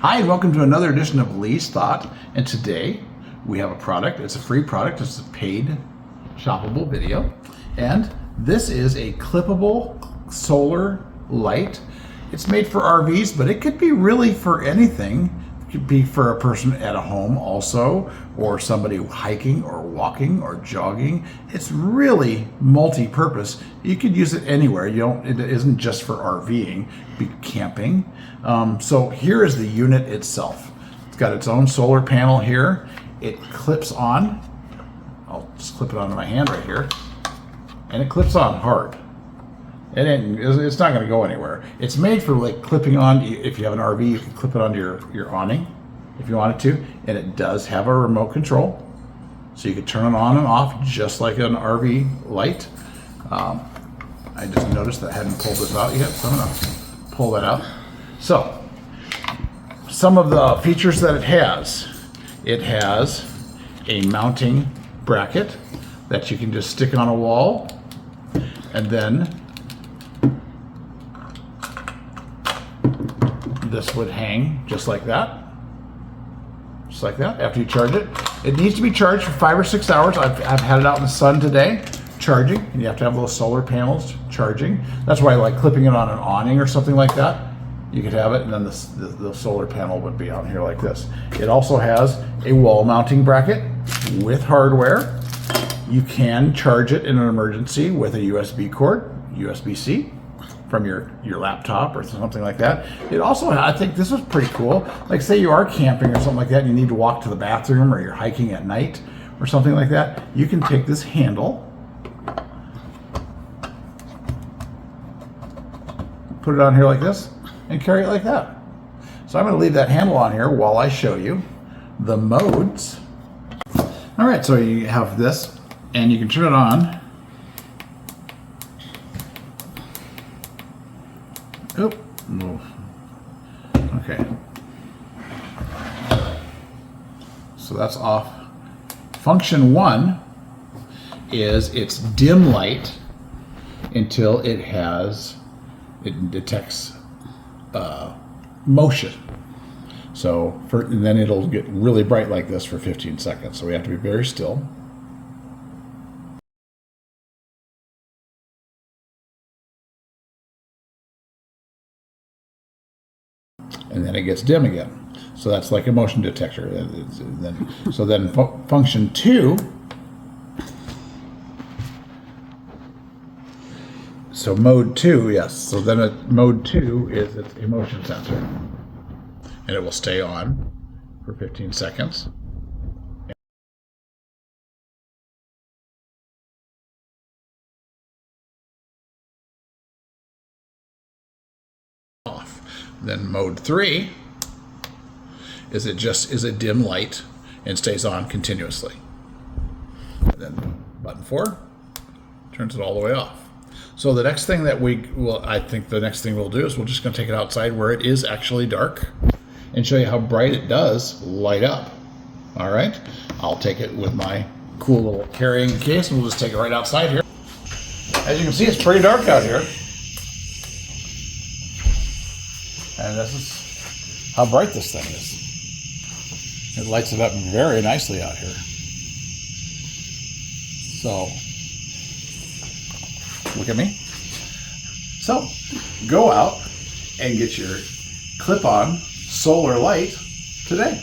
Hi, and welcome to another edition of Lee's Thought. And today we have a product. It's a free product. It's a paid shoppable video. And this is a clippable solar light. It's made for RVs, but it could be really for anything. It could be for a person at a home also, or somebody hiking or walking or jogging. It's really multi-purpose. You could use it anywhere. It isn't just for RVing. It could be camping. So here is the unit itself. It's got its own solar panel here. It clips on. I'll just clip it onto my hand right here. And it clips on hard. It's not going to go anywhere. It's made for like clipping on. If you have an RV, you can clip it onto your awning if you wanted to. And it does have a remote control. So you can turn it on and off just like an RV light. I just noticed that I hadn't pulled this out yet, so I'm going to pull that out. So, some of the features that it has a mounting bracket that you can just stick on a wall, and then this would hang just like that. Just like that, after you charge it. It needs to be charged for 5 or 6 hours. I've had it out in the sun today, charging, and you have to have those solar panels charging. That's why I like clipping it on an awning or something like that. You could have it, and then the solar panel would be on here like this. It also has a wall mounting bracket with hardware. You can charge it in an emergency with a USB cord, USB-C, from your laptop or something like that. It also, I think this is pretty cool. Like say you are camping or something like that and you need to walk to the bathroom, or you're hiking at night or something like that. You can take this handle, put it on here like this, and carry it like that. So I'm going to leave that handle on here while I show you the modes. All right, so you have this, and you can turn it on. Oop, move. Okay. So that's off. Function 1 is it's dim light until it detects motion. So and then it'll get really bright like this for 15 seconds. So we have to be very still. And then it gets dim again. So that's like a motion detector. Then function 2. So mode 2, yes. So then mode 2 is its a motion sensor. And it will stay on for 15 seconds. Off. Then mode 3 is it just is a dim light and stays on continuously. And then button 4 turns it all the way off. So the next thing that I think the next thing we'll do is we're just going to take it outside where it is actually dark and show you how bright it does light up. All right, I'll take it with my cool little carrying case, and we'll just take it right outside here. As you can see, it's pretty dark out here. And this is how bright this thing is. It lights it up very nicely out here. So, look at me. So, go out and get your clip-on solar light today.